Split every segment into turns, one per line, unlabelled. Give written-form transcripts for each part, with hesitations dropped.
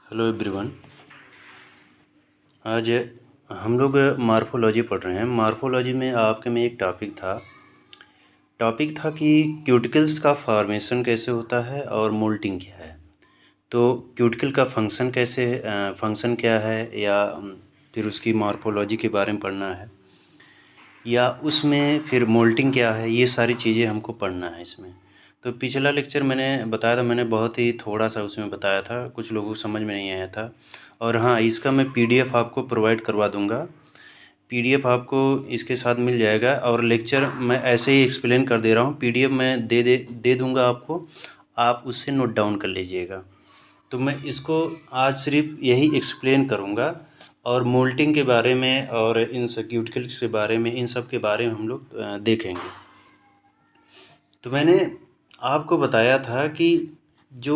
Hello everyone. आज हम लोग मार्फोलॉजी पढ़ रहे हैं। मार्फोलॉजी में आपके में एक टॉपिक था कि क्यूटिकल्स का फॉर्मेशन कैसे होता है और मोल्टिंग क्या है। तो क्यूटिकल का फंक्शन क्या है, या फिर उसकी मार्फोलॉजी के बारे में पढ़ना है, या उसमें फिर मोल्टिंग क्या है, ये सारी चीज़ें हमको पढ़ना है इसमें। तो पिछला लेक्चर मैंने बताया था, मैंने बहुत ही थोड़ा सा उसमें बताया था, कुछ लोगों को समझ में नहीं आया था। और हाँ, इसका मैं पीडीएफ आपको प्रोवाइड करवा दूंगा। पीडीएफ आपको इसके साथ मिल जाएगा, और लेक्चर मैं ऐसे ही एक्सप्लेन कर दे रहा हूँ। पीडीएफ मैं दे दूंगा आपको, आप उससे नोट डाउन कर लीजिएगा। तो मैं इसको आज सिर्फ यही एक्सप्लेन करूँगा, और मोल्टिंग के बारे में और इन क्यूटिकल्स के बारे में, इन सब के बारे में हम लोग देखेंगे। तो मैंने आपको बताया था कि जो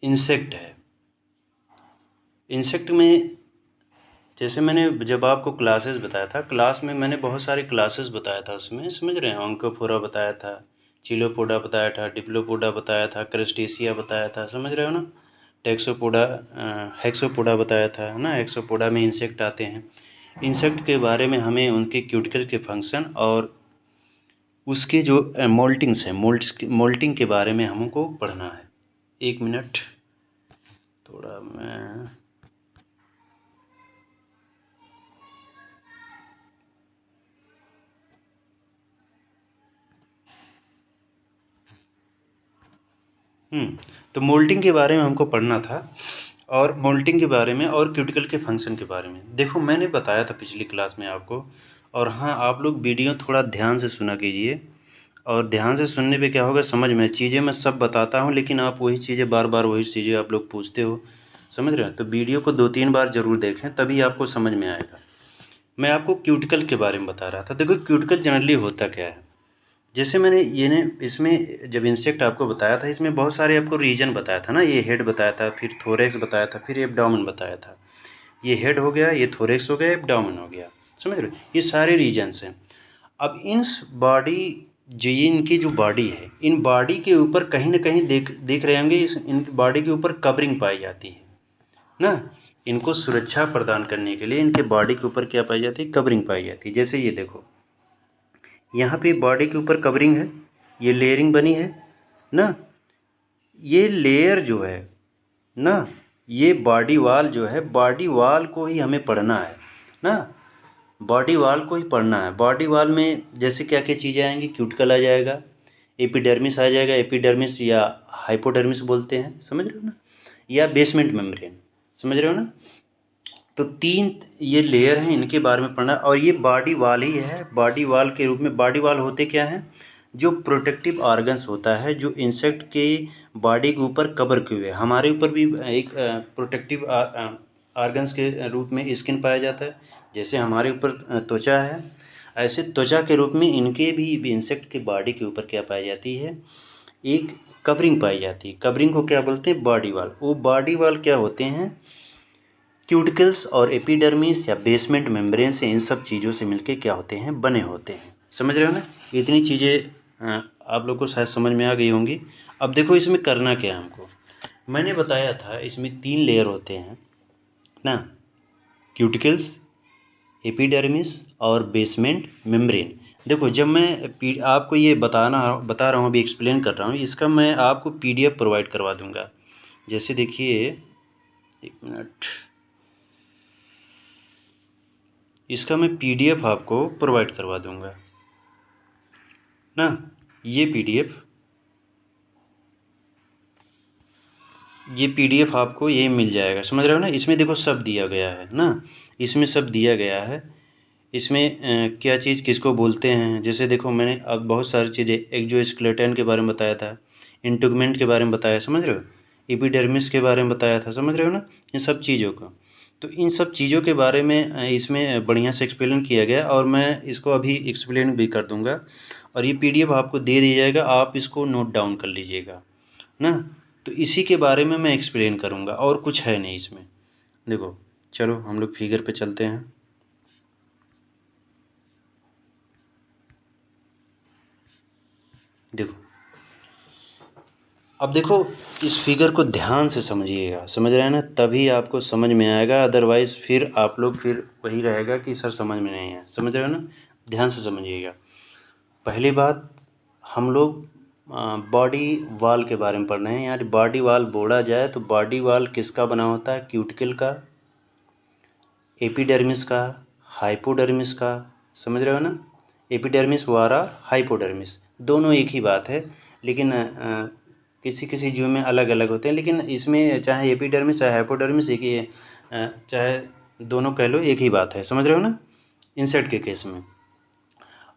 इंसेक्ट है, इंसेक्ट में जैसे मैंने जब आपको क्लासेस बताया था, क्लास में मैंने बहुत सारे क्लासेस बताया था। उसमें समझ रहे हैं, ऑन्कोफोरा बताया था, चिलोपोडा बताया था, डिप्लोपोडा बताया था, क्रस्टेशिया बताया था, समझ रहे हो ना। टेक्सोपोडा हेक्सोपोडा बताया था ना। हेक्सोपोडा में इंसेक्ट आते हैं। इंसेक्ट के बारे में हमें उनके क्यूटिकल के फंक्शन और उसके जो मोल्टिंग्स हैं, मोल्टिंग के बारे में हमको पढ़ना है। एक मिनट, थोड़ा मैं तो मोल्टिंग के बारे में हमको पढ़ना था, और मोल्टिंग के बारे में और क्यूटिकल के फंक्शन के बारे में। देखो, मैंने बताया था पिछली क्लास में आपको। और हाँ, आप लोग वीडियो थोड़ा ध्यान से सुना कीजिए, और ध्यान से सुनने पे क्या होगा, समझ में चीज़ें मैं सब बताता हूँ, लेकिन आप वही चीज़ें बार बार वही चीज़ें आप लोग पूछते हो, समझ रहे हो। तो वीडियो को 2-3 बार ज़रूर देखें, तभी आपको समझ में आएगा। मैं आपको क्यूटिकल के बारे में बता रहा था। देखो, क्यूटिकल जनरली होता क्या है। जैसे मैंने इसमें जब इंसेक्ट आपको बताया था, इसमें बहुत सारे आपको रीजन बताया था ना। ये हेड बताया था, फिर थोरेक्स बताया था, फिर एब्डोमेन बताया था। ये हेड हो गया, ये थोरेक्स हो गया, एब्डोमेन हो गया, समझ रहे हो। ये सारे रीजन्स हैं। अब इन बॉडी जो ये इनकी जो बॉडी है, इन बॉडी के ऊपर कहीं ना कहीं देख रहे होंगे, इन बॉडी के ऊपर कवरिंग पाई जाती है ना। इनको सुरक्षा प्रदान करने के लिए इनके बॉडी के ऊपर क्या पाई जाती है, कवरिंग पाई जाती है। जैसे ये देखो, यहाँ पे बॉडी के ऊपर कवरिंग है, ये लेयरिंग बनी है ना। ये लेयर जो है ना, ये बॉडी वाल जो है, बॉडी वाल को ही हमें पढ़ना है ना। बॉडी वाल को ही पढ़ना है। बॉडी वाल में जैसे क्या क्या चीज़ें आएंगी, क्यूटिकल आ जाएगा, एपिडर्मिस आ जाएगा, एपिडर्मिस या हाइपोडर्मिस बोलते हैं, समझ रहे हो ना, या बेसमेंट मेम्ब्रेन, समझ रहे हो ना। तो 3 ये लेयर हैं, इनके बारे में पढ़ना। और ये बॉडी वाल ही है। बॉडी वाल के रूप में बॉडी वाल होते क्या हैं, जो प्रोटेक्टिव ऑर्गन्स होता है, जो इंसेक्ट के बॉडी के ऊपर कवर किए हुए। हमारे ऊपर भी एक प्रोटेक्टिव ऑर्गन्स के रूप में स्किन पाया जाता है। जैसे हमारे ऊपर त्वचा है, ऐसे त्वचा के रूप में इनके भी इंसेक्ट के बॉडी के ऊपर क्या पाई जाती है, एक कवरिंग पाई जाती है। कवरिंग को क्या बोलते हैं, बॉडी वाल। वो बॉडी वाल क्या होते हैं, क्यूटिकल्स और एपिडर्मिस या बेसमेंट मेम्ब्रेन से, इन सब चीज़ों से मिलके क्या होते हैं, बने होते हैं। समझ रहे हो ना। इतनी चीज़ें आप लोग को शायद समझ में आ गई होंगी। अब देखो, इसमें करना क्या है हमको। मैंने बताया था इसमें 3 लेयर होते हैं ना, क्यूटिकल्स, एपिडर्मिस और बेसमेंट मेम्ब्रेन। देखो, जब मैं आपको ये बता रहा हूँ, अभी एक्सप्लेन कर रहा हूँ, इसका मैं आपको पीडीएफ प्रोवाइड करवा दूंगा। जैसे देखिए, एक मिनट, इसका मैं पीडीएफ आपको प्रोवाइड करवा दूंगा ना। ये पीडीएफ आपको ये मिल जाएगा, समझ रहे हो ना। इसमें देखो सब दिया गया है ना, इसमें सब दिया गया है। इसमें क्या चीज़ किसको बोलते हैं। जैसे देखो, मैंने अब बहुत सारी चीज़ें, एक्सोस्केलेटन के बारे में बताया था, इंटेगुमेंट के बारे में बताया, समझ रहे हो, एपिडर्मिस के बारे में बताया था, समझ रहे हो ना, इन सब चीज़ों को। तो इन सब चीज़ों के बारे में इसमें बढ़िया से एक्सप्लेन किया गया, और मैं इसको अभी एक्सप्लेन भी कर दूंगा, और ये पीडीएफ आपको दे दिया जाएगा, आप इसको नोट डाउन कर लीजिएगा ना। तो इसी के बारे में मैं एक्सप्लेन करूंगा, और कुछ है नहीं इसमें। देखो, चलो हम लोग फिगर पे चलते हैं। देखो, अब देखो इस फिगर को ध्यान से समझिएगा, समझ रहे हैं ना, तभी आपको समझ में आएगा, अदरवाइज़ फिर आप लोग फिर वही रहेगा कि सर समझ में नहीं है। समझ रहे हो ना, ध्यान से समझिएगा। पहली बात, हम लोग बॉडी वाल के बारे में पढ़ रहे हैं। यार बॉडी वाल बोला जाए तो बॉडी वाल किसका बना होता है? क्यूटिकल का, एपिडर्मिस का, हाइपोडर्मिस का। समझ रहे हो ना, एपिडर्मिस वारा हाइपोडर्मिस दोनों एक ही बात है, लेकिन किसी किसी जीव में अलग अलग होते हैं, लेकिन इसमें चाहे एपिडर्मिस चाहे हाइपोडर्मिस एक ही चाहे दोनों कह लो एक ही बात है। समझ रहे हो ना, इंसेक्ट के केस में।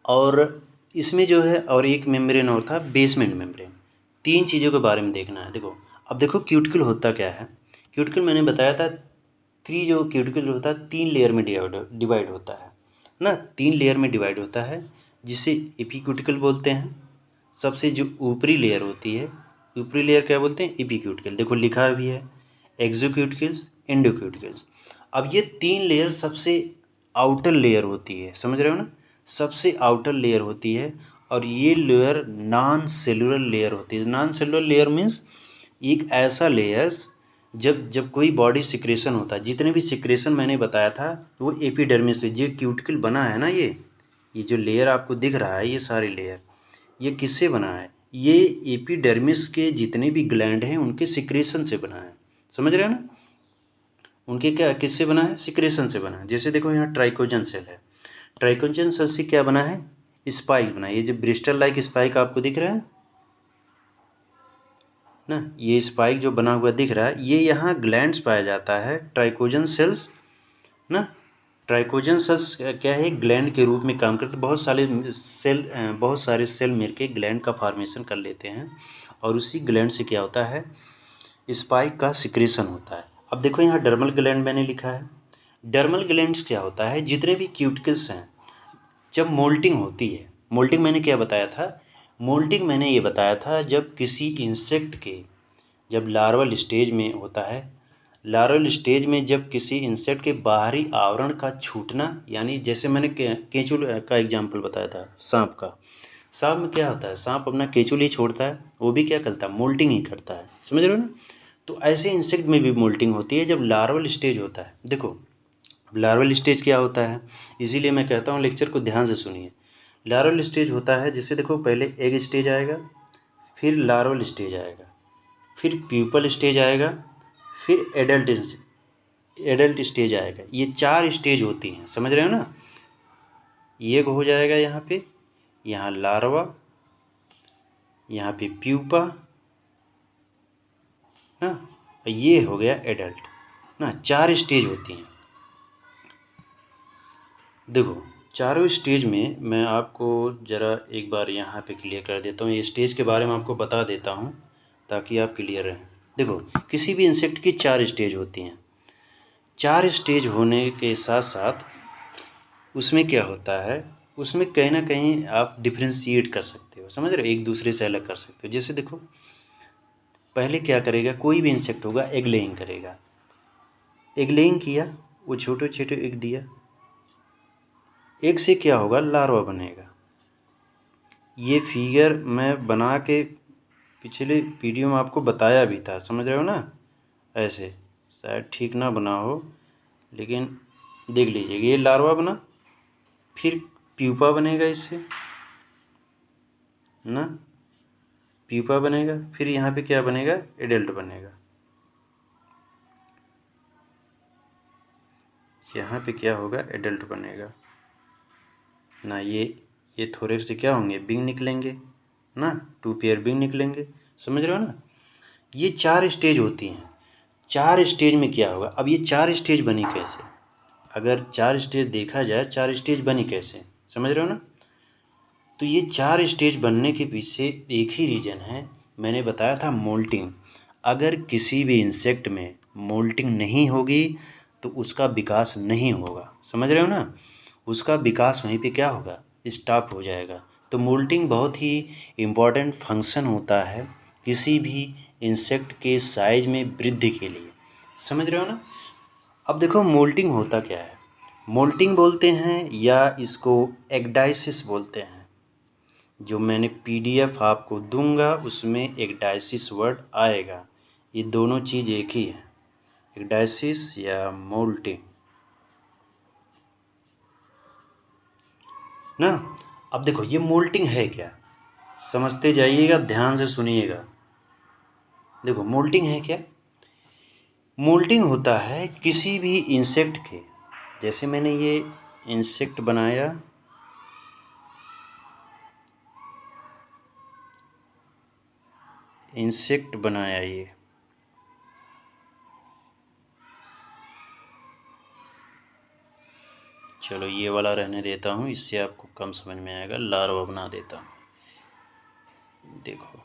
और इसमें जो है और एक मेम्ब्रेन और था, बेसमेंट मेम्ब्रेन। तीन चीज़ों के बारे में देखना है। देखो अब देखो क्यूटिकल होता क्या है। क्यूटिकल मैंने बताया था जो क्यूटिकल होता है 3 लेयर में डिवाइड होता है ना, 3 लेयर में डिवाइड होता है, जिसे एपिक्यूटिकल बोलते हैं। सबसे जो ऊपरी लेयर होती है, ऊपरी लेयर क्या बोलते हैं? एपिक्यूटिकल। देखो लिखा भी है, एक्सोक्यूटिकल्स, एंडोक्यूटिकल्स। अब ये 3 लेयर सबसे आउटर लेयर होती है। समझ रहे हो ना, सबसे आउटर लेयर होती है, और ये लेयर नॉन सेलुलर लेयर होती है। नॉन सेलुलर लेयर मीन्स एक ऐसा लेयर्स जब कोई बॉडी सिक्रेशन होता है, जितने भी सिक्रेशन मैंने बताया था वो एपिडर्मिस से, जो क्यूटिकल बना है ना, ये जो लेयर आपको दिख रहा है, ये सारी लेयर ये किससे बना है? ये एपिडर्मिस के जितने भी ग्लैंड हैं उनके सिक्रेशन से बना है। समझ रहे हो ना, उनके क्या किससे बना है? सिक्रेशन से बना है। जैसे देखो यहाँ ट्राइकोजन सेल है, ट्राइकोजन सेल से क्या बना है? स्पाइक बना है। ये जो ब्रिस्टल लाइक स्पाइक आपको दिख रहा है ना, ये स्पाइक जो बना हुआ दिख रहा है, ये यहाँ ग्लैंड्स पाया जाता है, ट्राइकोजन सेल्स ना। ट्राइकोजन सेल्स क्या है? ग्लैंड के रूप में काम करते हैं। बहुत सारे सेल मिलकर ग्लैंड का फॉर्मेशन कर लेते हैं, और उसी ग्लैंड से क्या होता है? स्पाइक का सिक्रेशन होता है। अब देखो यहाँ डर्मल ग्लैंड मैंने लिखा है। डर्मल ग्लैंड्स क्या होता है? जितने भी क्यूटिकल्स हैं, जब मोल्टिंग होती है, मोल्टिंग मैंने क्या बताया था? मोल्टिंग मैंने ये बताया था जब किसी इंसेक्ट के, जब लार्वल स्टेज में होता है, लार्वल स्टेज में जब किसी इंसेक्ट के बाहरी आवरण का छूटना, यानी जैसे मैंने केंचुल का एग्जाम्पल बताया था, सांप का। सांप में क्या होता है? सांप अपना केंचुल ही छोड़ता है, वो भी क्या करता है? मोल्टिंग ही करता है। समझ रहे हो ना, तो ऐसे इंसेक्ट में भी मोल्टिंग होती है जब लार्वल स्टेज होता है। देखो लार्वल स्टेज क्या होता है, इसीलिए मैं कहता हूँ लेक्चर को ध्यान से सुनिए। लार्वल स्टेज होता है, जैसे देखो पहले एग स्टेज आएगा, फिर लार्वल स्टेज आएगा, फिर प्यूपल स्टेज आएगा, फिर एडल्ट स्टेज आएगा। ये 4 स्टेज होती हैं। समझ रहे हो ना, एग हो जाएगा यहाँ पे, यहाँ लार्वा, यहाँ पे प्यूपा ना, ये हो गया एडल्ट ना। 4 स्टेज होती हैं। देखो चारों स्टेज में मैं आपको ज़रा एक बार यहाँ पे क्लियर कर देता हूँ, ये स्टेज के बारे में आपको बता देता हूँ ताकि आप क्लियर रहें। देखो किसी भी इंसेक्ट की 4 स्टेज होती हैं। 4 स्टेज होने के साथ साथ उसमें क्या होता है, उसमें कहीं ना कहीं आप डिफ्रेंशिएट कर सकते हो। समझ रहे हो, एक दूसरे से अलग कर सकते हो। जैसे देखो पहले क्या करेगा, कोई भी इंसेक्ट होगा एग लेइंग करेगा, एग लेइंग किया, वो छोटे छोटे एग दिया, एग से क्या होगा? लार्वा बनेगा। ये फिगर मैं बना के पिछले वीडियो में आपको बताया भी था। समझ रहे हो ना, ऐसे शायद ठीक ना बना हो, लेकिन देख लीजिएगा। ये लार्वा बना, फिर प्यूपा बनेगा इससे ना, प्यूपा बनेगा, फिर यहाँ पे क्या बनेगा? एडल्ट बनेगा। यहाँ पे क्या होगा? एडल्ट बनेगा ना। ये थोड़े से क्या होंगे? बिंग निकलेंगे ना, 2 पेयर बिंग निकलेंगे। समझ रहे हो ना, ये 4 स्टेज होती हैं। 4 स्टेज में क्या होगा? अब ये 4 स्टेज बनी कैसे? अगर 4 स्टेज देखा जाए, 4 स्टेज बनी कैसे? समझ रहे हो ना, तो ये 4 स्टेज बनने के पीछे एक ही रीज़न है, मैंने बताया था मोल्टिंग। अगर किसी भी इंसेक्ट में मोल्टिंग नहीं होगी तो उसका विकास नहीं होगा। समझ रहे हो ना, उसका विकास वहीं पे क्या होगा? स्टॉप हो जाएगा। तो मोल्टिंग बहुत ही इम्पॉर्टेंट फंक्शन होता है किसी भी इंसेक्ट के साइज में वृद्धि के लिए। समझ रहे हो ना। अब देखो मोल्टिंग होता क्या है, मोल्टिंग बोलते हैं या इसको एगडाइसिस बोलते हैं। जो मैंने PDF आपको दूंगा उसमें एक्डाइसिस वर्ड आएगा। ये दोनों चीज़ एक ही है, एक्डाइसिस या मोल्टिंग ना। अब देखो ये मोल्टिंग है क्या, समझते जाइएगा, ध्यान से सुनिएगा। देखो मोल्टिंग है क्या, मोल्टिंग होता है किसी भी इंसेक्ट के, जैसे मैंने ये इंसेक्ट बनाया, इंसेक्ट बनाया ये, चलो ये वाला रहने देता हूँ, इससे आपको कम समझ में आएगा। लार्वा बना देता हूँ, देखो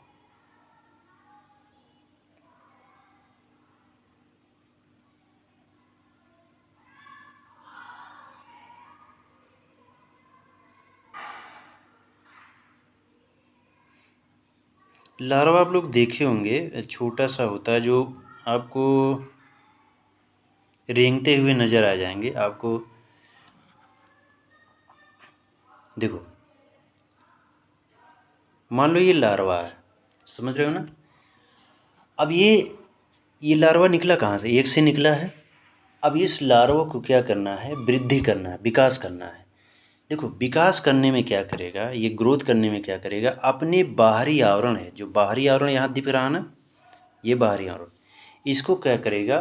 लार्वा आप लोग देखे होंगे, छोटा सा होता है जो आपको रेंगते हुए नज़र आ जाएंगे आपको। देखो मान लो ये लार्वा है, समझ रहे हो ना। अब ये लार्वा निकला कहाँ से, एक से निकला है। अब इस लार्वा को क्या करना है, वृद्धि करना है, विकास करना है। देखो विकास करने में क्या करेगा, ये ग्रोथ करने में क्या करेगा, अपने बाहरी आवरण है, जो बाहरी आवरण यहाँ दिख रहा है ना, ये बाहरी आवरण, इसको क्या करेगा,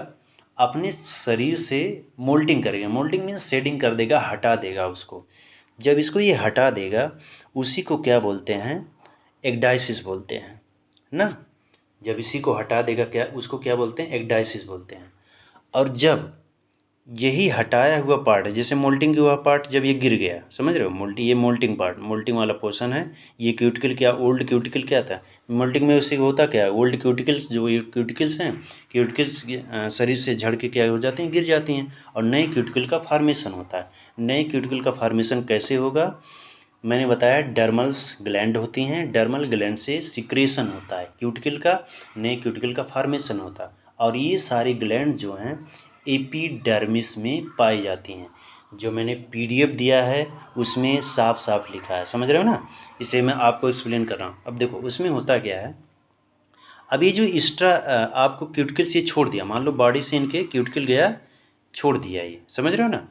अपने शरीर से मोल्टिंग करेगा। मोल्टिंग मीन्स शेडिंग कर देगा, हटा देगा उसको। जब इसको ये हटा देगा उसी को क्या बोलते हैं, एक्डाइसिस बोलते हैं ना। जब इसी को हटा देगा क्या, उसको क्या बोलते हैं, एक्डाइसिस बोलते हैं। और जब यही हटाया हुआ पार्ट है, जैसे मोल्टिंग हुआ पार्ट जब ये गिर गया, समझ रहे हो, ये मोल्टिंग पार्ट, मोल्टिंग वाला पोर्शन है। ये क्यूटिकल क्या, ओल्ड क्यूटिकल क्या था, मोल्टिंग में उसी होता क्या है, ओल्ड क्यूटिकल्स, जो ये क्यूटिकल्स हैं, क्यूटिकल्स शरीर से झड़ के क्या हो जाते हैं, गिर जाती हैं, और नए क्यूटिकल का फॉर्मेशन होता है। नए क्यूटिकल का फॉर्मेशन कैसे होगा, मैंने बताया डर्मल्स ग्लैंड होती हैं, डर्मल ग्लैंड से सिक्रेशन होता है क्यूटिकल का, नए क्यूटिकल का फॉर्मेशन होता है। और ये सारी ग्लैंड जो हैं एपिडर्मिस में पाई जाती हैं। जो मैंने PDF दिया है उसमें साफ साफ लिखा है, समझ रहे हो ना, इसलिए मैं आपको एक्सप्लेन कर रहा हूँ। अब देखो उसमें होता क्या है, अब ये जो एक्स्ट्रा आपको क्यूटिकल से छोड़ दिया, मान लो बॉडी से इनके क्यूटिकल गया, छोड़ दिया, ये समझ रहे हो ना।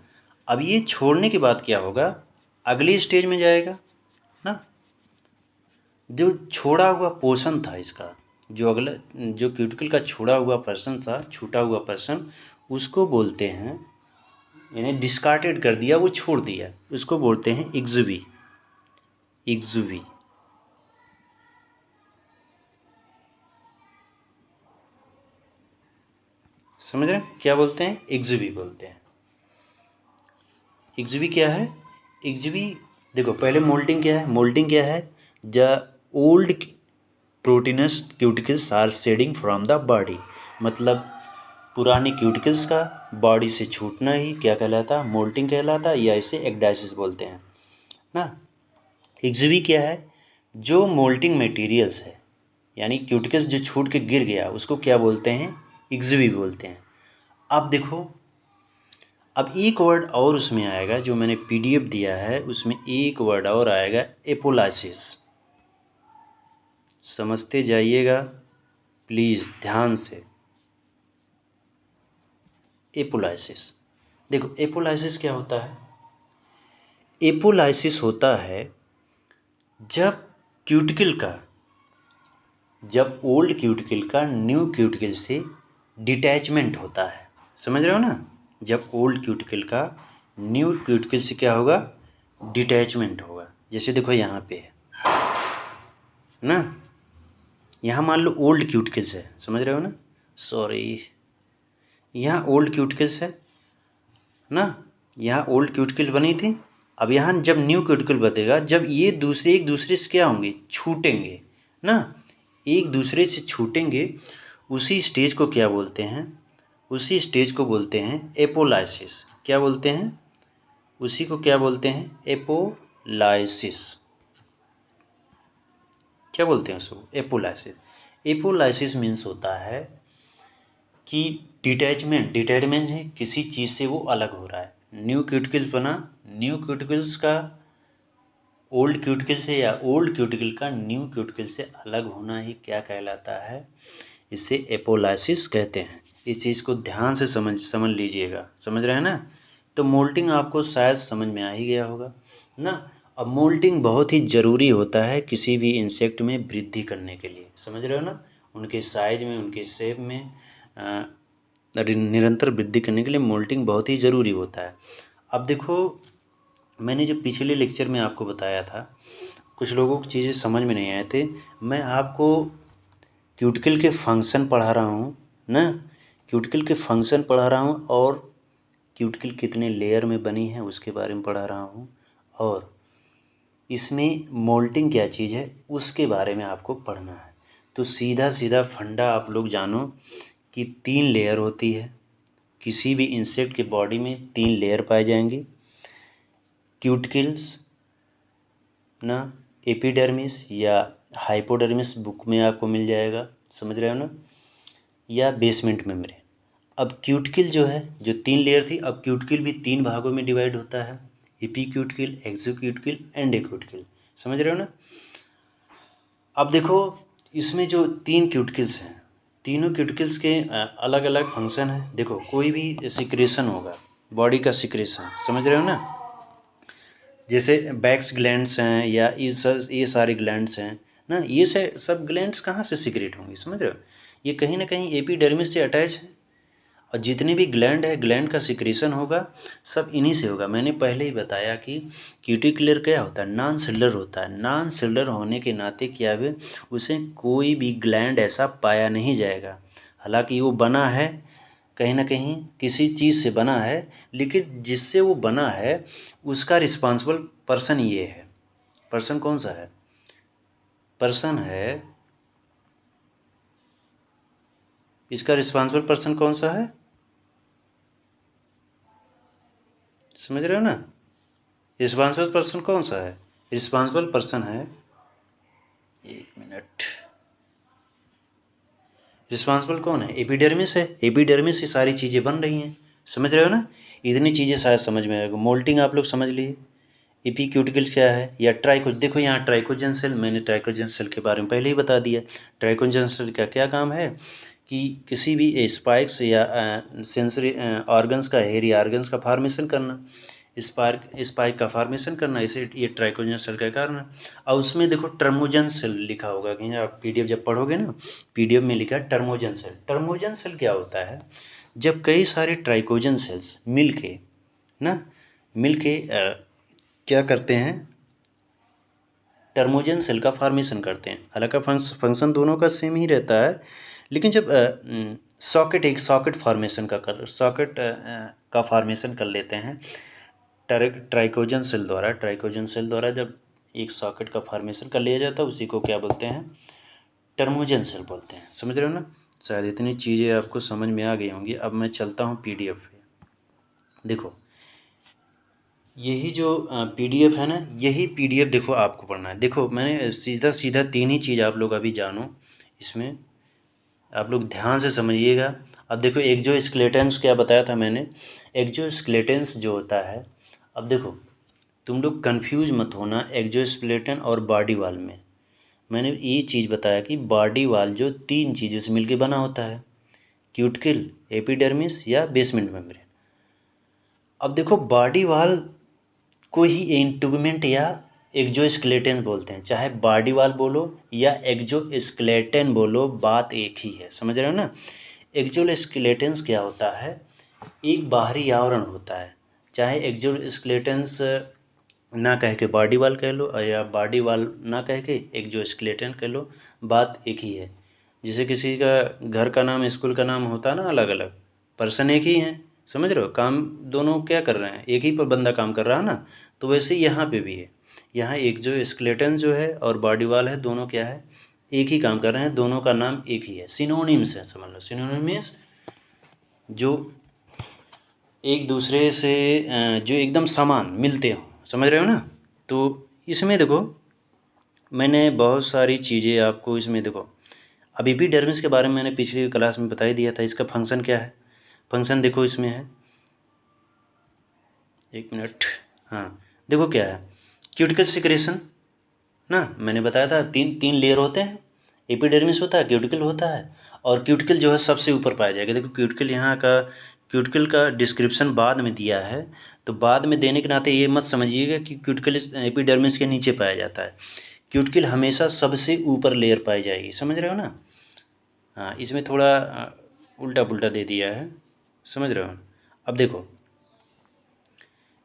अब ये छोड़ने के बाद क्या होगा, अगली स्टेज में जाएगा ना। जो छोड़ा हुआ पोर्शन था इसका, जो अगला, जो क्यूटिकल का छोड़ा हुआ पर्सन था, छूटा हुआ पर्सन, उसको बोलते हैं, यानी डिस्कार्टेड कर दिया, वो छोड़ दिया, उसको बोलते हैं एक्जुवी। एक्जुवी समझ रहे हैं, क्या बोलते हैं, एक्जुवी बोलते हैं। एक्जुवी क्या है, एक्जुवी, देखो पहले मोल्टिंग क्या है, मोल्टिंग क्या है, the old proteinous cuticles are shedding from the body, मतलब पुरानी क्यूटिकल्स का बॉडी से छूटना ही क्या कहलाता, मोल्टिंग कहलाता, या इसे एक्डाइसिस बोलते हैं ना। एक्जुवी क्या है, जो मोल्टिंग मटेरियल्स है, यानी क्यूटिकल्स जो छूट के गिर गया उसको क्या बोलते हैं, एक्जुवी बोलते हैं। अब देखो, अब एक वर्ड और उसमें आएगा, जो मैंने PDF दिया है उसमें एक वर्ड और आएगा, एपोलाइसिस। समझते जाइएगा प्लीज़ ध्यान से। एपोलाइसिस, देखो एपोलाइसिस क्या होता है, एपोलाइसिस होता है जब क्यूटिकल का, जब ओल्ड क्यूटिकल का न्यू क्यूटिकल से डिटैचमेंट होता है, समझ रहे हो ना। जब ओल्ड क्यूटिकल का न्यू क्यूटिकल से क्या होगा, डिटैचमेंट होगा। जैसे देखो यहाँ पे है ना, यहाँ मान लो ओल्ड क्यूटिकल्स है, समझ रहे हो ना, सॉरी, यहाँ ओल्ड क्यूटिकल्स है ना, यहाँ ओल्ड क्यूटिकल बनी थी। अब यहाँ जब न्यू क्यूटिकल बनेगा, जब ये दूसरे एक दूसरे से क्या होंगे, छूटेंगे ना, एक दूसरे से छूटेंगे, उसी स्टेज को क्या बोलते हैं, उसी स्टेज को बोलते हैं एपोलाइसिस। क्या बोलते हैं, उसी को क्या बोलते हैं, एपोलाइसिस। क्या बोलते हैं उसको, एपोलाइसिस। एपोलाइसिस मीन्स होता है कि डिटैचमेंट, डिटैचमेंट है किसी चीज़ से, वो अलग हो रहा है। न्यू क्यूटिकल्स बना, न्यू क्यूटिकल्स का ओल्ड क्यूटिकल से या ओल्ड क्यूटिकल का न्यू क्यूटिकल से अलग होना ही क्या कहलाता है? इसे एपोलाइसिस कहते हैं। इस चीज़ को ध्यान से समझ लीजिएगा, समझ रहे हैं ना? तो मोल्टिंग आपको शायद समझ में आ ही गया होगा ना। अब मोल्टिंग बहुत ही ज़रूरी होता है किसी भी इंसेक्ट में वृद्धि करने के लिए, समझ रहे हो ना? उनके साइज में, उनके शेप में निरंतर वृद्धि करने के लिए मोल्टिंग बहुत ही ज़रूरी होता है। अब देखो, मैंने जो पिछले लेक्चर में आपको बताया था, कुछ लोगों को चीज़ें समझ में नहीं आए थे। मैं आपको क्यूटिकल के फंक्शन पढ़ा रहा हूँ ना, क्यूटिकल के फंक्शन पढ़ा रहा हूँ, और क्यूटिकल कितने लेयर में बनी है उसके बारे में पढ़ा रहा हूँ, और इसमें मोल्टिंग क्या चीज़ है उसके बारे में आपको पढ़ना है। तो सीधा सीधा फंडा आप लोग जानो कि 3 लेयर होती है। किसी भी इंसेक्ट के बॉडी में 3 लेयर पाए जाएंगे, क्यूटिकल्स ना, एपिडर्मिस या हाइपोडर्मिस बुक में आपको मिल जाएगा, समझ रहे हो ना, या बेसमेंट मेम्ब्रेन। अब क्यूटिकल जो है, जो 3 लेयर थी, अब क्यूटिकल भी 3 भागों में डिवाइड होता है, एपीक्यूटिकल, एक्सोक्यूटिकल, एंडोक्यूटिकल, समझ रहे हो ना। अब देखो, इसमें जो 3 क्यूटिकल्स हैं, तीनों क्यूटिकल्स के अलग अलग फंक्शन है। देखो, कोई भी सिक्रेशन होगा, बॉडी का सिक्रेशन, समझ रहे हो ना, जैसे बैक्स ग्लैंड्स हैं या ये सारे ग्लैंड्स हैं ना, ये सब ग्लैंड्स कहाँ से सिक्रेट होंगे, समझ रहे हो? ये कहीं ना कहीं एपिडर्मिस से अटैच है, और जितने भी ग्लैंड है, ग्लैंड का सिक्रेशन होगा सब इन्हीं से होगा। मैंने पहले ही बताया कि क्यूटिकुलर क्या होता है, नॉन सेलुलर होता है। नॉन सेलुलर होने के नाते क्या है, उसे कोई भी ग्लैंड ऐसा पाया नहीं जाएगा। हालांकि वो बना है कहीं ना कहीं, किसी चीज़ से बना है, लेकिन जिससे वो बना है उसका रिस्पॉन्सिबल पर्सन ये है। पर्सन कौन सा है? पर्सन है, इसका रिस्पॉन्सिबल पर्सन कौन सा है, समझ रहे हो ना? रिस्पॉन्सिबल पर्सन कौन सा है? रिस्पॉन्सिबल पर्सन है, एक मिनट, रिस्पॉन्सिबल कौन है? एपिडर्मिस है। एपिडर्मिस से सारी चीज़ें बन रही हैं, समझ रहे हो ना? इतनी चीज़ें शायद समझ में आएगा। मोल्टिंग आप लोग समझ लिए, एपीक्यूटिकल क्या है, या ट्राइको, देखो यहाँ ट्राइकोजन सेल, मैंने ट्राइकोजन सेल के बारे में पहले ही बता दिया। ट्राइकोजन सेल का क्या काम है कि किसी भी स्पाइक्स या सेंसरी ऑर्गन्स का, हेयरी ऑर्गन्स का फॉर्मेशन करना, स्पाइक का फॉर्मेशन करना, इसे ये ट्राइकोजन सेल का कारण है। और उसमें देखो टर्मोजन सेल लिखा होगा कहीं, आप पीडीएफ जब पढ़ोगे ना, पीडीएफ में लिखा है टर्मोजन सेल। टर्मोजन सेल क्या होता है, जब कई सारे ट्राइकोजन सेल्स मिलके ना, मिलके क्या करते हैं, टर्मोजन सेल का फॉर्मेशन करते हैं। हालांकि फंक्शन दोनों का सेम ही रहता है, लेकिन जब सॉकेट फॉर्मेशन का फॉर्मेशन कर लेते हैं ट्राइकोजन सेल द्वारा जब एक सॉकेट का फॉर्मेशन कर लिया जाता है, उसी को क्या बोलते हैं, टर्मोजन सेल बोलते हैं, समझ रहे हो ना? शायद इतनी चीज़ें आपको समझ में आ गई होंगी। अब मैं चलता हूँ पीडीएफ पे। देखो, यही जो पीडीएफ है ना, यही पीडीएफ देखो आपको पढ़ना है। देखो, मैंने सीधा सीधा 3 ही चीज़ आप लोग अभी जानो, इसमें आप लोग ध्यान से समझिएगा। अब देखो, एक्सोस्केलेटन्स क्या बताया था मैंने, एक्सोस्केलेटन्स जो होता है, अब देखो तुम लोग कंफ्यूज मत होना एक्सोस्केलेटन और बॉडी वॉल में। मैंने ये चीज़ बताया कि बॉडी वॉल जो 3 चीज़ों से मिलकर बना होता है, क्यूटिकल, एपिडर्मिस या बेसमेंट मेम्ब्रेन। अब देखो, बॉडी वॉल को ही इंटुगमेंट या एक्सोस्केलेटन बोलते हैं, चाहे बॉडी वॉल बोलो या एक्सोस्केलेटन बोलो, बात एक ही है, समझ रहे हो ना? एक्सोस्केलेटन्स क्या होता है, एक बाहरी आवरण होता है। चाहे एक्सोस्केलेटन्स ना कह के बॉडी वॉल कह लो, या बॉडी वॉल ना कह के एक्सोस्केलेटन कह लो, बात एक ही है। जैसे किसी का घर का नाम, स्कूल का नाम होता है ना अलग अलग, पर्सन एक ही है, समझ रहे हो? काम दोनों क्या कर रहे हैं, एक ही पर बंदा काम कर रहा है ना। तो वैसे यहाँ पे भी है, यहाँ एक्सोस्केलेटन जो है और बॉडी वॉल है, दोनों क्या है, एक ही काम कर रहे हैं, दोनों का नाम एक ही है, सिनोनिम्स है, समझ लो। सिनोनिम्स जो एक दूसरे से जो एकदम समान मिलते हो, समझ रहे हो ना? तो इसमें देखो, मैंने बहुत सारी चीज़ें आपको इसमें देखो, अब एपिडर्मिस के बारे में मैंने पिछली क्लास में बता ही दिया था। इसका फंक्शन क्या है, फंक्शन देखो इसमें है, एक मिनट, हाँ देखो क्या है, क्यूटिकल सिक्रेशन ना, मैंने बताया था तीन तीन लेयर होते हैं, एपिडर्मिस होता है, क्यूटिकल होता है, और क्यूटिकल जो है सबसे ऊपर पाया जाएगा। देखो क्यूटिकल यहाँ का, क्यूटिकल का डिस्क्रिप्शन बाद में दिया है, तो बाद में देने के नाते ये मत समझिएगा कि क्यूटिकल एपिडर्मिस के नीचे पाया जाता है। क्यूटिकल हमेशा सबसे ऊपर लेयर पाई जाएगी, समझ रहे हो ना। हाँ, इसमें थोड़ा उल्टा पुल्टा दे दिया है, समझ रहे हो। अब देखो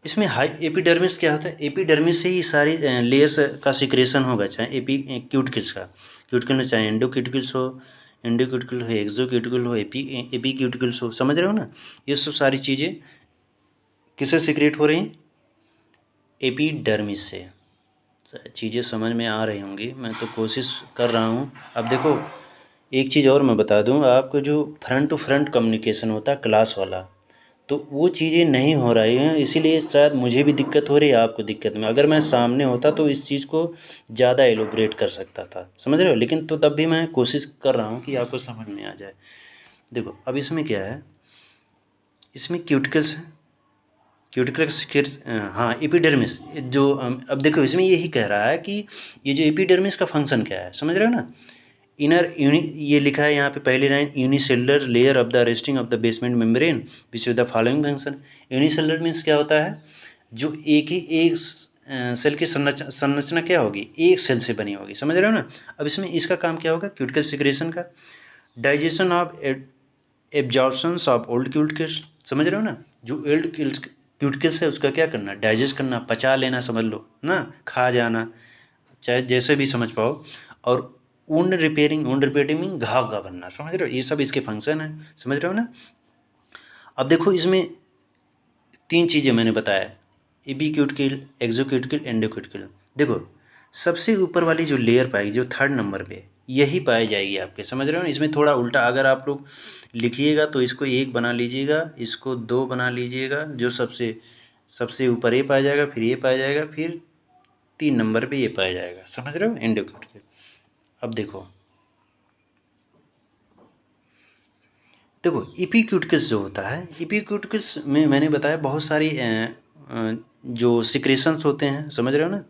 इसमें हाई एपिडर्मिस क्या होता है, एपिडर्मिस से ही सारी लेयर्स का सिक्रेशन होगा, चाहे क्यूटिकल्स का, क्यूटिकल में चाहे एंडोक्यूटिकल्स हो, एंडोक्यूटिकल हो, एक्सोक्यूटिकल हो, एपीक्यूटिकल्स हो, समझ रहे हो ना। ये सब सारी चीज़ें किससे सिक्रेट हो रही हैं, एपिडर्मिस से। चीज़ें समझ में आ रही होंगी, मैं तो कोशिश कर रहा हूँ। अब देखो एक चीज़ और मैं बता दूँ आपको, जो फ्रंट टू फ्रंट कम्युनिकेशन होता है क्लास वाला, तो वो चीज़ें नहीं हो रही हैं, इसीलिए शायद मुझे भी दिक्कत हो रही है, आपको दिक्कत में। अगर मैं सामने होता तो इस चीज़ को ज़्यादा एलोब्रेट कर सकता था, समझ रहे हो। लेकिन तो तब भी मैं कोशिश कर रहा हूँ कि आपको समझ में आ जाए। देखो अब इसमें क्या है, इसमें क्यूटिकल्स है, क्यूटिकल्स फिर हाँ एपिडर्मिस जो अब देखो इसमें यही कह रहा है कि ये जो एपिडर्मिस का फंक्शन क्या है, समझ रहे हो ना। इनर यूनि, ये लिखा है यहाँ पे पहली line, unicellular layer of the resting of the basement membrane which the following function. Unicellular means क्या होता है, जो एक सेल की संरचना क्या होगी, एक सेल से बनी होगी, समझ रहे हो ना। अब इसमें इसका काम क्या होगा, क्यूटिकल सिक्रेशन का, digestion of absorptions of old cuticles, समझ रहे हो ना। जो ओल्ड क्यूटिकल्स है उसका क्या करना, डाइजेस्ट करना, पचा लेना, समझ लो ना, खा जाना, चाहे जैसे भी समझ पाओ। और wound repairing, wound repairing mean घाव का बनना, समझ रहे हो, ये सब इसके फंक्शन है, समझ रहे हो ना। अब देखो इसमें तीन चीज़ें मैंने बताया, एपीक्यूटिकल, एक्सोक्यूटिकल, एंडोक्यूटिकल। देखो सबसे ऊपर वाली जो लेयर पाएगी, जो थर्ड नंबर पे, यही पाई जाएगी आपके, समझ रहे हो ना। इसमें थोड़ा उल्टा अगर आप लोग लिखिएगा तो इसको एक बना लीजिएगा, इसको दो बना लीजिएगा, जो सबसे सबसे ऊपर ये पाया जाएगा, फिर ये पाया जाएगा, फिर तीन नंबर पे ये पाया जाएगा, समझ रहे हो, एंडोक्यूटिकल। अब देखो देखो इपीक्यूटिकल्स जो होता है, इपीक्यूटिकल्स में मैंने बताया बहुत सारी जो सिक्रेशंस होते हैं, समझ रहे हो ना।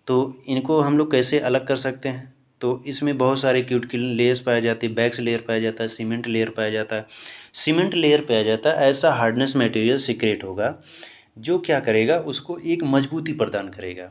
तो इनको हम लोग कैसे अलग कर सकते हैं, तो इसमें बहुत सारे क्यूटिकल लेयर्स पाया जाती है, बैक्स लेयर पाया जाता है, सीमेंट लेयर पाया जाता है। सीमेंट लेयर पाया जाता है, ऐसा हार्डनेस मटेरियल सिक्रेट होगा जो क्या करेगा, उसको एक मजबूती प्रदान करेगा।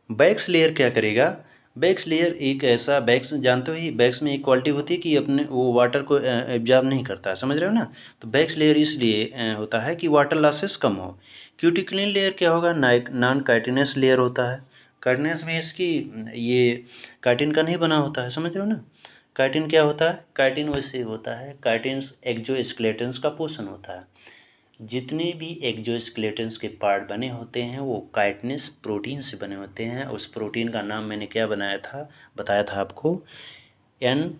बैक्स लेयर क्या करेगा, बैक्स लेयर एक ऐसा, बैक्स जानते हो ही, बैक्स में एक क्वालिटी होती है कि अपने वो वाटर को एब्जॉर्ब नहीं करता है, समझ रहे हो ना। तो बैक्स लेयर इसलिए होता है कि वाटर लॉसेस कम हो। क्यूटिक्लिन लेयर क्या होगा, नॉन काइटिनस लेयर होता है। काइटिनस में इसकी ये काइटिन का नहीं बना होता है, समझ रहे हो ना। काइटिन क्या होता है, काइटिन वैसे होता है, काइटिन एक्सोस्केलेटन्स का पोर्शन होता है। जितने भी एक्सोस्केलेटन्स के पार्ट बने होते हैं वो काइटिनस प्रोटीन से बने होते हैं। उस प्रोटीन का नाम मैंने क्या बताया था आपको, एन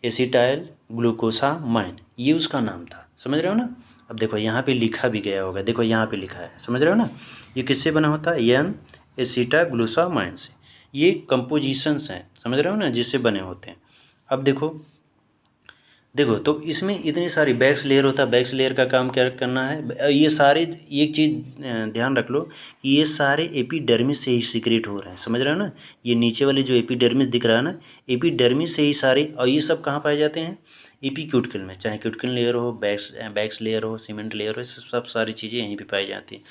एसिटाइल ग्लूकोसामाइन, ये उसका नाम था, समझ रहे हो ना। अब देखो यहाँ पे लिखा भी गया होगा, देखो यहाँ पे लिखा है, समझ रहे हो ना। ये किससे बना होता है, एन एसिटाग्लूसामाइन से। ये कंपोजिशंस हैं, समझ रहे हो ना, जिससे बने होते हैं। अब देखो देखो तो इसमें इतनी सारी बैक्स लेयर होता है, बैक्स लेयर का काम क्या करना है, ये सारे, एक चीज़ ध्यान रख लो कि ये सारे एपिडर्मिस से ही सीक्रेट हो रहे हैं, समझ रहे हो ना। ये नीचे वाले जो एपिडर्मिस दिख रहा है ना, एपिडर्मिस से ही सारे, और ये सब कहाँ पाए जाते हैं, एपीक्यूटिकल में, चाहे क्यूटिकल लेयर हो, बैक्स लेयर हो, सीमेंट लेयर हो, सब सारी चीज़ें यहीं पर पाई जाती हैं।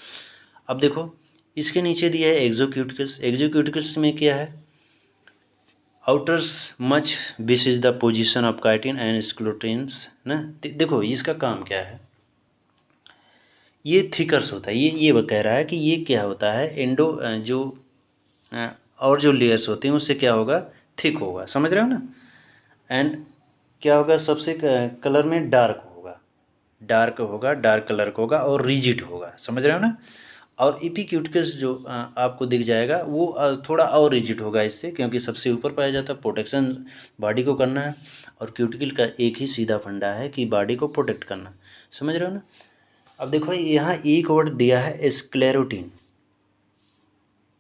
अब देखो इसके नीचे दिया है एक्सोक्यूटिकल्स। एक्सोक्यूटिकल्स में क्या है, outers much this is the position of chitin and sclerotins ना। देखो इसका काम क्या है, ये थिकर्स होता है, ये वो कह रहा है कि ये क्या होता है, एंडो जो और जो लेयर्स होते हैं उससे क्या होगा, थिक होगा, समझ रहे हो ना। एंड क्या होगा, सबसे कलर में डार्क होगा, डार्क कलर का होगा और रिजिड होगा, समझ रहे हो ना। और एपीक्यूटिकल्स जो आपको दिख जाएगा वो थोड़ा और रिजिड होगा इससे, क्योंकि सबसे ऊपर पाया जाता है, प्रोटेक्शन बॉडी को करना है। और क्यूटिकल का एक ही सीधा फंडा है कि बॉडी को प्रोटेक्ट करना, समझ रहे हो ना। अब देखो यहाँ एक वर्ड दिया है स्क्लेरोटीन,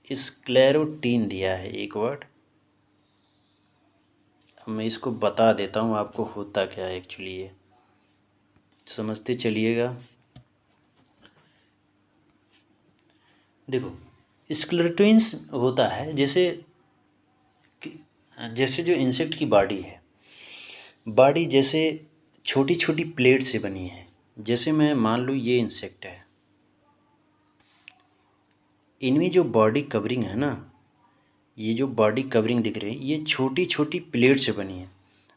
स्क्लेरोटीन दिया है एक वर्ड। अब मैं इसको बता देता हूँ आपको होता क्या है एक्चुअली, ये समझते चलिएगा। देखो स्क्लेरोटिन्स होता है जैसे जो इंसेक्ट की बॉडी जैसे छोटी छोटी प्लेट से बनी है। जैसे मैं मान लूँ ये इंसेक्ट है, इनमें जो बॉडी कवरिंग है ना, ये जो बॉडी कवरिंग दिख रही है ये छोटी छोटी प्लेट से बनी है।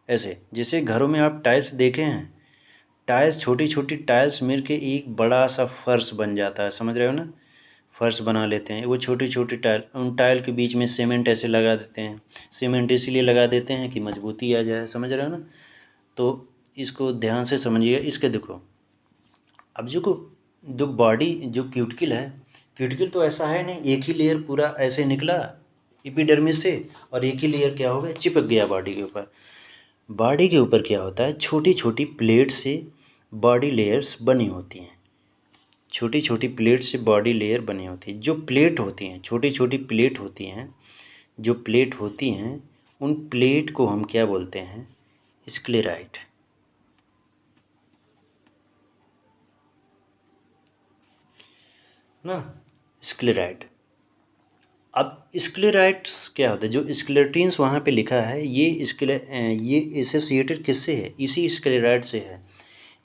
ऐसे जैसे घरों में आप टाइल्स देखे हैं, टाइल्स छोटी छोटी टाइल्स मिल के एक बड़ा सा फर्श बन जाता है, समझ रहे हो ना। फर्श बना लेते हैं, वो छोटी छोटी टाइल, उन टाइल के बीच में सीमेंट ऐसे लगा देते हैं। सीमेंट इसलिए लगा देते हैं कि मजबूती आ जाए, समझ रहे हो ना। तो इसको ध्यान से समझिएगा। इसके देखो, अब जो बॉडी जो क्यूटिकल है, क्यूटिकल तो ऐसा है नहीं एक ही लेयर पूरा ऐसे निकला एपिडर्मिस से और एक ही लेयर क्या हो गया, चिपक गया बॉडी के ऊपर। बॉडी के ऊपर क्या होता है, छोटी छोटी प्लेट से बॉडी लेयर्स बनी होती हैं। छोटी छोटी प्लेट से बॉडी लेयर बनी होती है। जो प्लेट होती हैं, छोटी छोटी प्लेट होती हैं, जो प्लेट होती हैं उन प्लेट को हम क्या बोलते हैं, स्क्लेराइड ना, स्क्लेराइड। अब स्क्लेराइड्स क्या होता है, जो स्क्लेरोटिन्स वहाँ पे लिखा है ये एसोसिएटेड किससे है, इसी स्क्लेराइड से है।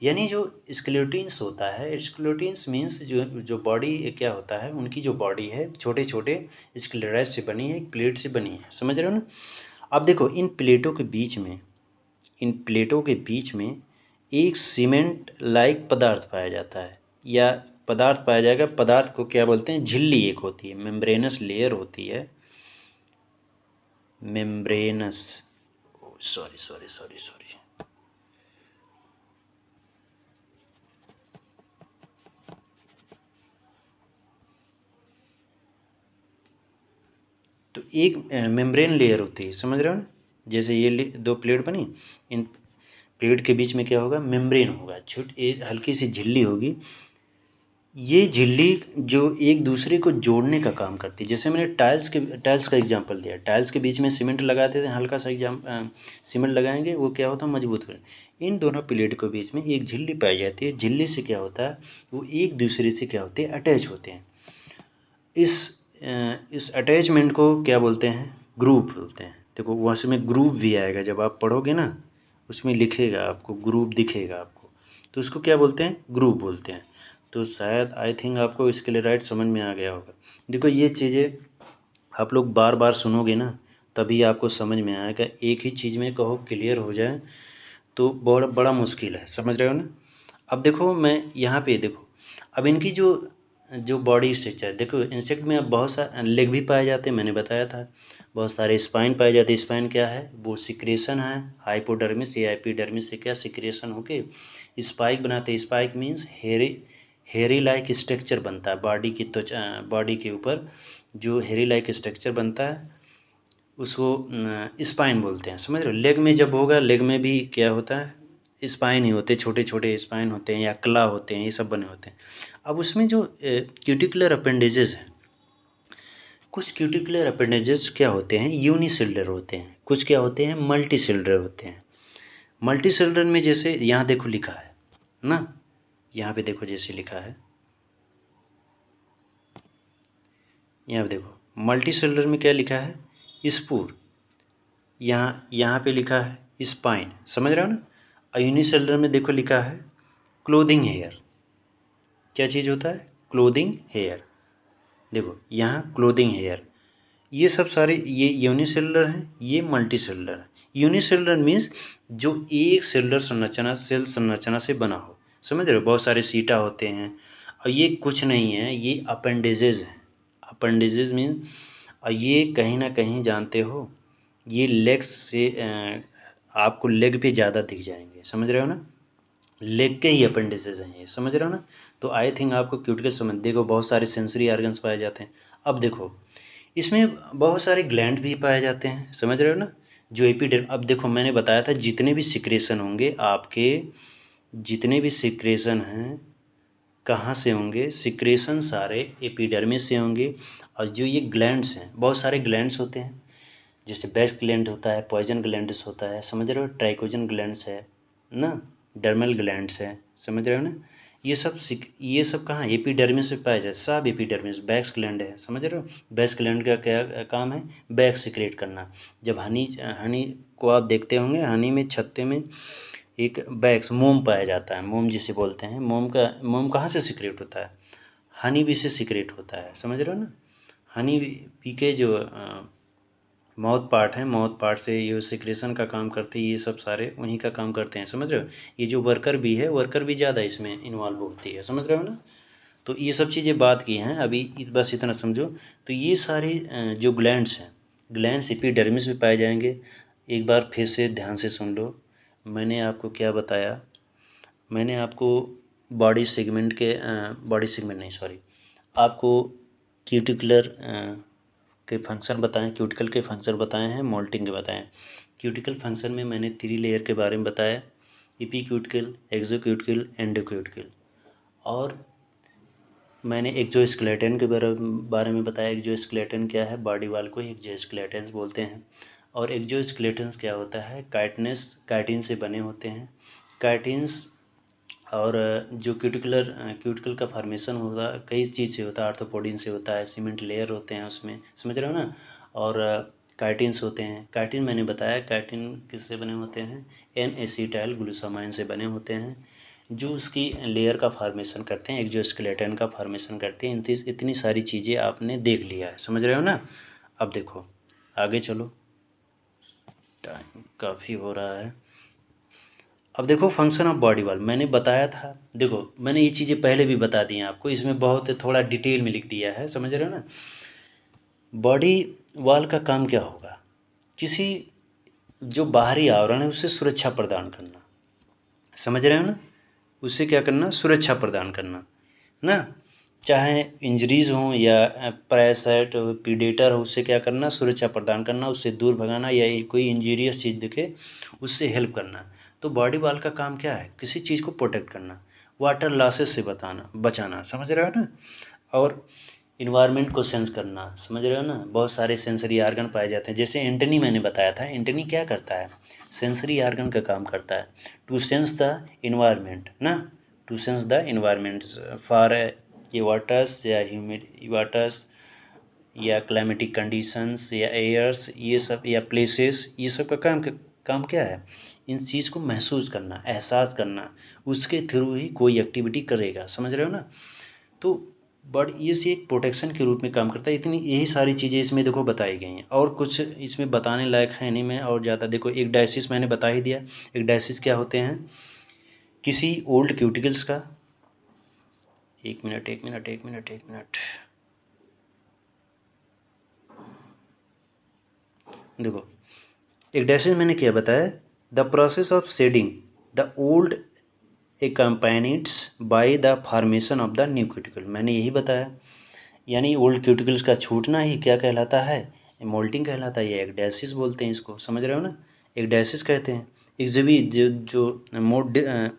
यानी जो स्क्लेरोटिन्स होता है, स्क्लेरोटिन्स मीन्स जो बॉडी क्या होता है, उनकी जो बॉडी है छोटे छोटे स्क्लेराइड से बनी है, एक प्लेट से बनी है, समझ रहे हो ना। अब देखो इन प्लेटों के बीच में एक सीमेंट लाइक पदार्थ पाया जाता है, या पदार्थ पाया जाएगा। पदार्थ को क्या बोलते हैं, झिल्ली एक होती है, मेम्ब्रेनस लेयर होती है, membranes, sorry sorry sorry sorry तो एक मेम्ब्रेन लेयर होती है, समझ रहे हो ना। जैसे ये दो प्लेट बनी, इन प्लेट के बीच में क्या होगा, मेम्ब्रेन होगा, छोटी हल्की सी झिल्ली होगी। ये झिल्ली जो एक दूसरे को जोड़ने का काम करती है। जैसे मैंने टाइल्स का एग्जांपल दिया, टाइल्स के बीच में सीमेंट लगा देते हैं, हल्का सा सीमेंट लगाएंगे, वो क्या होता है, मजबूत हो। इन दोनों प्लेट के बीच में एक झिल्ली पाई जाती है। झिल्ली से क्या होता है, वो एक दूसरे से क्या होते हैं, अटैच होते हैं। इस अटैचमेंट को क्या बोलते हैं, ग्रूव बोलते हैं। देखो वहाँ से में ग्रूव भी आएगा, जब आप पढ़ोगे ना उसमें लिखेगा आपको, ग्रूव दिखेगा आपको, तो उसको क्या बोलते हैं, ग्रूव बोलते हैं। तो शायद आई थिंक आपको स्क्लेराइड समझ में आ गया होगा। देखो ये चीज़ें आप लोग बार बार सुनोगे ना, तभी आपको समझ में आएगा। एक ही चीज़ में कहो क्लियर हो जाए तो बहुत बड़ा मुश्किल है, समझ रहे हो ना। अब देखो मैं यहाँ पे देखो, अब इनकी जो जो बॉडी स्ट्रक्चर देखो, इंसेक्ट में अब बहुत सारे लेग भी पाए जाते हैं, मैंने बताया था। बहुत सारे स्पाइन पाए जाते हैं। स्पाइन क्या है, वो सिक्रेशन है, हाइपोडर्मिस या एपिडर्मिस से क्या सिक्रेशन होके स्पाइक बनाते हैं। स्पाइक मीन्स हेरी लाइक स्ट्रक्चर बनता है बॉडी की त्वचा, बॉडी के ऊपर जो हेरी लाइक स्ट्रक्चर बनता है उसको स्पाइन बोलते हैं, समझ रहे हो। लेग में जब होगा, लेग में भी क्या होता है, स्पाइन ही होते हैं, छोटे छोटे स्पाइन होते हैं या क्ला होते हैं, ये सब बने होते हैं। अब उसमें जो क्यूटिकुलर अपेंडेजेस हैं, कुछ क्यूटिकुलर अपेंडेजेस क्या होते हैं, यूनिसेलुलर होते हैं, कुछ क्या होते हैं, मल्टी सेलुलर होते हैं। मल्टी सेलुलर में जैसे यहाँ देखो लिखा है ना, यहाँ पे देखो जैसे लिखा है, यहाँ पे देखो मल्टी सेलुलर में क्या लिखा है, स्पूर। यहाँ पे लिखा है स्पाइन, समझ रहे हो ना। और यूनिसेलुलर में देखो लिखा है क्लोथिंग हेयर। क्या चीज़ होता है, क्लोथिंग हेयर। देखो यहाँ क्लोथिंग हेयर, ये सब सारे ये यूनिसेलुलर हैं, ये मल्टी सेलुलर है। यूनिसेलुलर मीन्स जो एक सेलुलर संरचना, सेल संरचना से बना हो, समझ रहे हो। बहुत सारे सीटा होते हैं, और ये कुछ नहीं है, ये अपेंडेजेज हैं। अपेंडेजेज मीन्स, और ये कहीं ना कहीं जानते हो, ये लेग्स से आपको लेग पे ज़्यादा दिख जाएंगे, समझ रहे हो ना। लेग के ही अपेंडिसेस हैं ये, समझ रहे हो ना। तो आई थिंक आपको क्यूटिकल समझ, देखो बहुत सारे सेंसरी ऑर्गन्स पाए जाते हैं। अब देखो इसमें बहुत सारे ग्लैंड भी पाए जाते हैं, समझ रहे हो ना। जो एपिडर्म, अब देखो मैंने बताया था जितने भी सिक्रेशन होंगे आपके, जितने भी सिक्रेशन हैं कहाँ से होंगे, सिक्रेशन सारे एपिडर्मिस से होंगे। और जो ये ग्लैंड्स हैं, बहुत सारे ग्लैंड्स होते हैं, जैसे बेस्ट ग्लैंड होता है, पॉइजन ग्लैंड्स होता है, समझ रहे हो, ट्राइकोजन ग्लैंड्स है ना, डर्मल ग्लैंड्स है, समझ रहे हो ना। ये सब कहाँ एपिडर्मिस में पाया जाए, सब एपिडर्मिस, बैक्स ग्लैंड है, समझ रहे हो। बैक्स ग्लैंड का क्या काम है, बैक्स सिक्रेट करना। जब हनी को आप देखते होंगे, हनी में छत्ते में एक बैक्स मोम पाया जाता है, मोम जिसे बोलते हैं। मोम कहाँ से सिक्रेट होता है, हनी बी से सिक्रेट होता है, समझ रहे हो ना। हनी बी के जो माउथ पार्ट है, माउथ पार्ट से ये सिक्रेशन का काम करते हैं, ये सब सारे वहीं का काम करते हैं, समझ रहे हो। ये जो वर्कर भी है, वर्कर भी ज़्यादा इसमें इन्वॉल्व होती है, समझ रहे हो ना। तो ये सब चीज़ें बात की हैं अभी, बस इतना समझो। तो ये सारे जो ग्लैंड्स हैं, ग्लैंड्स एपिडर्मिस में पाए जाएंगे। एक बार फिर से ध्यान से सुन लो, मैंने आपको क्या बताया। मैंने आपको बॉडी सेगमेंट नहीं, सॉरी, आपको क्यूटिकुलर के फंक्शन बताएं, क्यूटिकल के फंक्शन बताए हैं, मोल्टिंग के बताएं। क्यूटिकल फंक्शन में मैंने 3 लेयर के बारे में बताया, एपीक्यूटिकल, एक्सोक्यूटिकल, एंडोक्यूटिकल। और मैंने एक्सोस्केलेटन के बारे में बताया। एक्सोस्केलेटन क्या है, बॉडी वाल को एक्सोस्केलेटन बोलते हैं। और एक्सोस्केलेटन क्या होता है, काइटिन से बने होते हैं। काइटिन्स और जो क्यूटिकल का फॉर्मेशन होगा कई चीज़ से होता है, आर्थ्रोपोडिन से होता है, सीमेंट लेयर होते हैं उसमें, समझ रहे हो ना। और काइटिन्स होते हैं। काइटिन मैंने बताया, काइटिन किससे बने होते हैं, एन एसिटाइल ग्लूटामाइन से बने होते हैं, जो उसकी लेयर का फॉर्मेशन करते हैं, एक्सोस्केलेटन का फॉर्मेशन करते हैं। इतनी सारी चीज़ें आपने देख लिया है, समझ रहे हो ना। अब देखो आगे चलो, टाइम काफ़ी हो रहा है। अब देखो फंक्शन ऑफ बॉडी वाल मैंने बताया था। देखो मैंने ये चीज़ें पहले भी बता दी हैं आपको, इसमें बहुत थोड़ा डिटेल में लिख दिया है, समझ रहे हो ना। बॉडी वाल का काम क्या होगा, किसी जो बाहरी आवरण है उससे सुरक्षा प्रदान करना, समझ रहे हो ना। उससे क्या करना, सुरक्षा प्रदान करना ना। चाहे इंजरीज हों या पैरासाइट प्रीडेटर हो, उससे क्या करना, सुरक्षा प्रदान करना, उससे दूर भगाना, या कोई इंजीरियस चीज़ दिखे उससे हेल्प करना। तो बॉडी वाल का काम क्या है, किसी चीज़ को प्रोटेक्ट करना, वाटर लॉसेस से बचाना, समझ रहे हो ना। और इन्वायरमेंट को सेंस करना, समझ रहे हो ना। बहुत सारे सेंसरी आर्गन पाए जाते हैं, जैसे एंटनी मैंने बताया था। एंटनी क्या करता है, सेंसरी आर्गन का काम करता है, टू सेंस द इन्वायरमेंट ना, to sense the environment for ये वाटर्स या ह्यूमिड वाटर्स या क्लाइमेटिक कंडीशंस या एयर्स, ये सब, या प्लेसेस, ये सब का काम क्या है, इन चीज़ को महसूस करना, एहसास करना, उसके थ्रू ही कोई एक्टिविटी करेगा, समझ रहे हो ना। तो बट ये से एक प्रोटेक्शन के रूप में काम करता है। इतनी यही सारी चीज़ें इसमें देखो बताई गई हैं, और कुछ इसमें बताने लायक है नहीं मैं और ज़्यादा। देखो एक डायसिस मैंने बता ही दिया। एक डायसिस क्या होते हैं, किसी ओल्ड क्यूटिकल्स का, एक मिनट देखो एक डायसिस मैंने क्या बताया, the process of shedding the old accompanied by the formation of the new cuticle, मैंने यही बताया। यानी ओल्ड क्यूटिकल्स का छूटना ही क्या कहलाता है, मोल्टिंग कहलाता है, या एक्डेसिस बोलते हैं इसको, समझ रहे हो ना। एक्डेसिस कहते हैं। एक्जिबी जो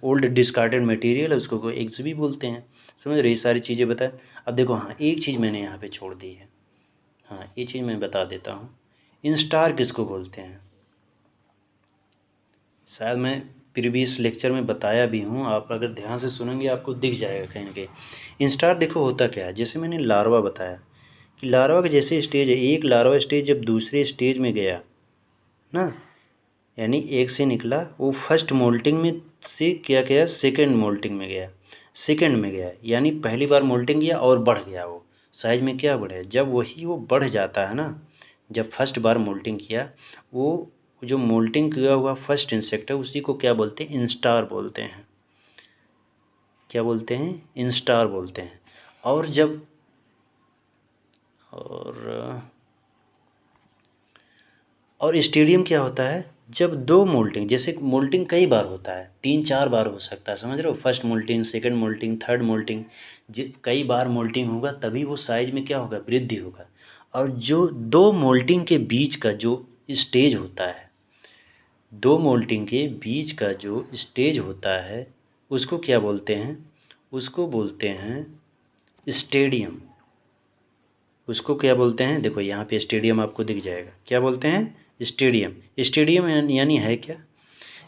ओल्ड डिस्कार्डेड मटेरियल है उसको एक्जिबी बोलते हैं, समझ रहे। ये सारी चीज़ें बताएं। अब देखो हाँ, एक चीज़ मैंने यहाँ पे छोड़ दी है, हाँ ये चीज़ मैं बता देता हूँ। इंस्टार किसको बोलते हैं, शायद मैं प्रीवियस लेक्चर में बताया भी हूँ, आप अगर ध्यान से सुनेंगे आपको दिख जाएगा कहीं ना कहीं। इंस्टार देखो होता क्या है, जैसे मैंने लार्वा बताया कि लार्वा का जैसे स्टेज है, एक लार्वा स्टेज जब दूसरे स्टेज में गया ना, यानी एक से निकला, वो फर्स्ट मोल्टिंग में से क्या गया, सेकेंड मोल्टिंग में गया, सेकेंड में गया, यानी पहली बार मोल्टिंग किया और बढ़ गया, वो साइज में क्या बढ़े, जब वही वो बढ़ जाता है ना, जब फर्स्ट बार मोल्टिंग किया, वो जो मोल्टिंग किया हुआ फर्स्ट इंसेक्ट है उसी को क्या बोलते हैं, इंस्टार बोलते हैं। क्या बोलते हैं, इंस्टार बोलते हैं। और जब और स्टेडियम क्या होता है, जब दो मोल्टिंग, जैसे मोल्टिंग कई बार होता है, 3-4 बार हो सकता है, समझ रहे हो। First moulting, second moulting, third moulting, कई बार मोल्टिंग होगा तभी वो साइज में क्या होगा, वृद्धि होगा। और जो दो मोल्टिंग के बीच का जो स्टेज होता है, दो मोल्टिंग के बीच का जो स्टेज होता है उसको क्या बोलते हैं, उसको बोलते हैं स्टेडियम। उसको क्या बोलते हैं, देखो यहाँ पे स्टेडियम आपको दिख जाएगा, क्या बोलते हैं, स्टेडियम। स्टेडियम यानी है क्या,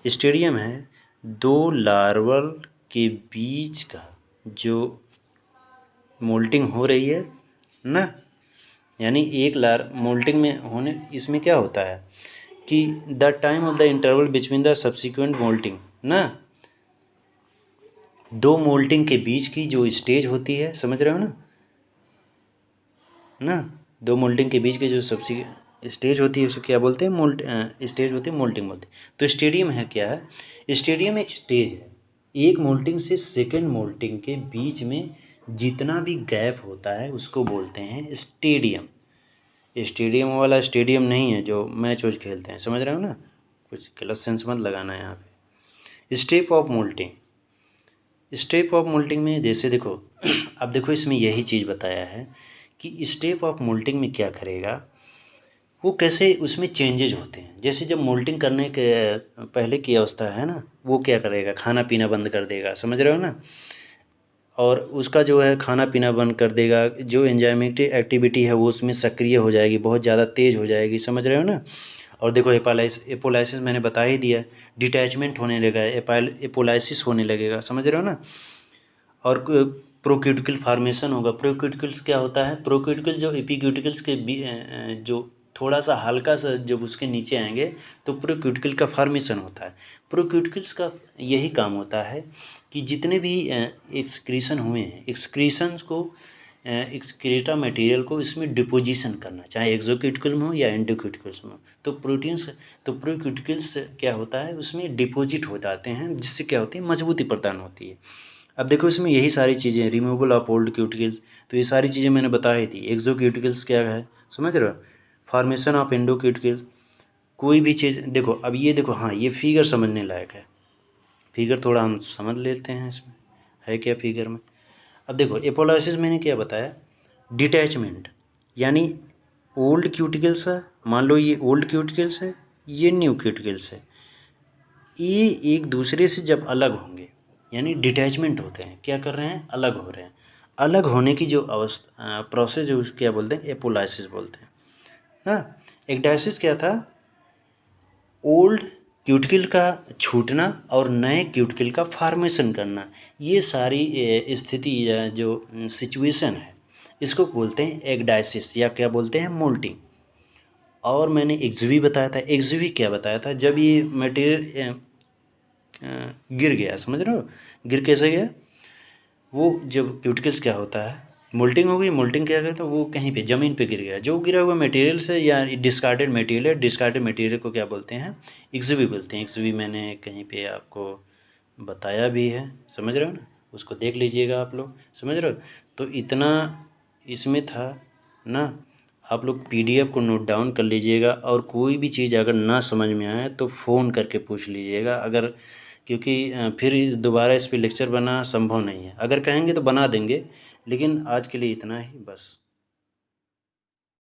स्टेडियम है दो लार्वल के बीच का जो मोल्टिंग हो रही है ना, यानी एक लार मोल्टिंग में होने, इसमें क्या होता है कि the time of the interval between the subsequent moulting ना, दो मोल्टिंग के बीच की जो स्टेज होती है, समझ रहे हो ना, दो मोल्टिंग के बीच की जो स्टेज होती है उसको क्या बोलते हैं, स्टेज होती है मोल्टिंग बोलते हैं। तो स्टेडियम है क्या है, स्टेडियम एक स्टेज है, एक मोल्टिंग से सेकेंड मोल्टिंग के बीच में जितना भी गैप होता है उसको बोलते हैं स्टेडियम। स्टेडियम वाला स्टेडियम नहीं है जो मैच वोच खेलते हैं, समझ रहे हो ना, कुछ गलत सेंस मत लगाना है यहाँ पे। Step of moulting, step of moulting में जैसे देखो अब देखो इसमें यही चीज़ बताया है कि स्टेप ऑफ मोल्टिंग में क्या करेगा, वो कैसे उसमें चेंजेज होते हैं। जैसे जब मोल्टिंग करने के पहले की अवस्था है ना, वो क्या करेगा, खाना पीना बंद कर देगा, समझ रहे हो ना, और उसका जो है खाना पीना बंद कर देगा, जो एंजाइमेटिक एक्टिविटी है वो उसमें सक्रिय हो जाएगी, बहुत ज़्यादा तेज़ हो जाएगी, समझ रहे हो ना। और देखो एपोलाइसिस मैंने बता ही दिया, डिटैचमेंट होने लगेगा, एपोलाइसिस होने लगेगा, समझ रहे हो ना। और प्रोक्यूटिकल फार्मेशन होगा। प्रोक्यूटिकल्स क्या होता है, प्रोक्यूटिकल जो एपिक्यूटिकल्स के जो थोड़ा सा हल्का सा जब उसके नीचे आएंगे तो प्रोक्यूटिकल का फार्मेशन होता है। प्रोक्यूटिकल्स का यही काम होता है कि जितने भी एक्सक्रीशन हुए हैं, एक्सक्रीशंस को एक्सक्रीटा मटेरियल को इसमें डिपोजिशन करना, चाहे एक्सोक्यूटिकल में हो या एंडोक्यूटिकल्स में हो। तो प्रोटीन्स, तो प्रोक्यूटिकल्स क्या होता है उसमें डिपोजिट हो जाते हैं, जिससे क्या होती है, मजबूती प्रदान होती है। अब देखो इसमें यही सारी चीज़ें, रिमूवल ऑफ ओल्ड क्यूटिकल्स, तो ये सारी चीज़ें मैंने बता ही थी। एक्सो क्यूटिकल्स क्या है, समझ रहे हो, फॉर्मेशन ऑफ एंडो क्यूटिकल्स, कोई भी चीज़ देखो। अब ये देखो, हाँ ये फिगर समझने लायक है, फिगर थोड़ा हम समझ लेते हैं इसमें है क्या फिगर में। अब देखो एपोलाइसिस मैंने क्या बताया, डिटैचमेंट, यानी ओल्ड क्यूटिकल्स है, मान लो ये ओल्ड क्यूटिकल्स है, ये न्यू क्यूटिकल्स है, ये एक दूसरे से जब अलग होंगे यानी डिटैचमेंट होते हैं, क्या कर रहे हैं, अलग हो रहे हैं। अलग होने की जो अवस्था प्रोसेस है उसको क्या बोलते हैं, एपोलाइसिस बोलते हैं ना। एक्डाइसिस क्या था, ओल्ड क्यूटिकल का छूटना और नए क्यूटिकल का फॉर्मेशन करना, ये सारी स्थिति या जो सिचुएशन है इसको बोलते हैं एक्डाइसिस या क्या बोलते हैं, मोल्टिंग। और मैंने एक्सवी बताया था, एक्सवी क्या बताया था, जब ये मटेरियल गिर गया, समझ रहे हो, गिर कैसे गया, वो जब क्यूटिकल्स क्या होता है, मोल्टिंग हो गई, मोल्टिंग क्या करता है, वो कहीं पे ज़मीन पे गिर गया, जो गिरा हुआ मटेरियल से या डिस्कार्डेड मटेरियल है, डिस्कार्डेड मटेरियल को क्या बोलते हैं, एक्सवी बोलते हैं। एक्सवी मैंने कहीं पे आपको बताया भी है, समझ रहे हो ना, उसको देख लीजिएगा आप लोग, समझ रहे हो। तो इतना इसमें था ना, आप लोग पीडीएफ को नोट डाउन कर लीजिएगा, और कोई भी चीज़ अगर ना समझ में आए तो फ़ोन करके पूछ लीजिएगा, अगर, क्योंकि फिर दोबारा इस पे लेक्चर बना संभव नहीं है। अगर कहेंगे तो बना देंगे, लेकिन आज के लिए इतना ही बस।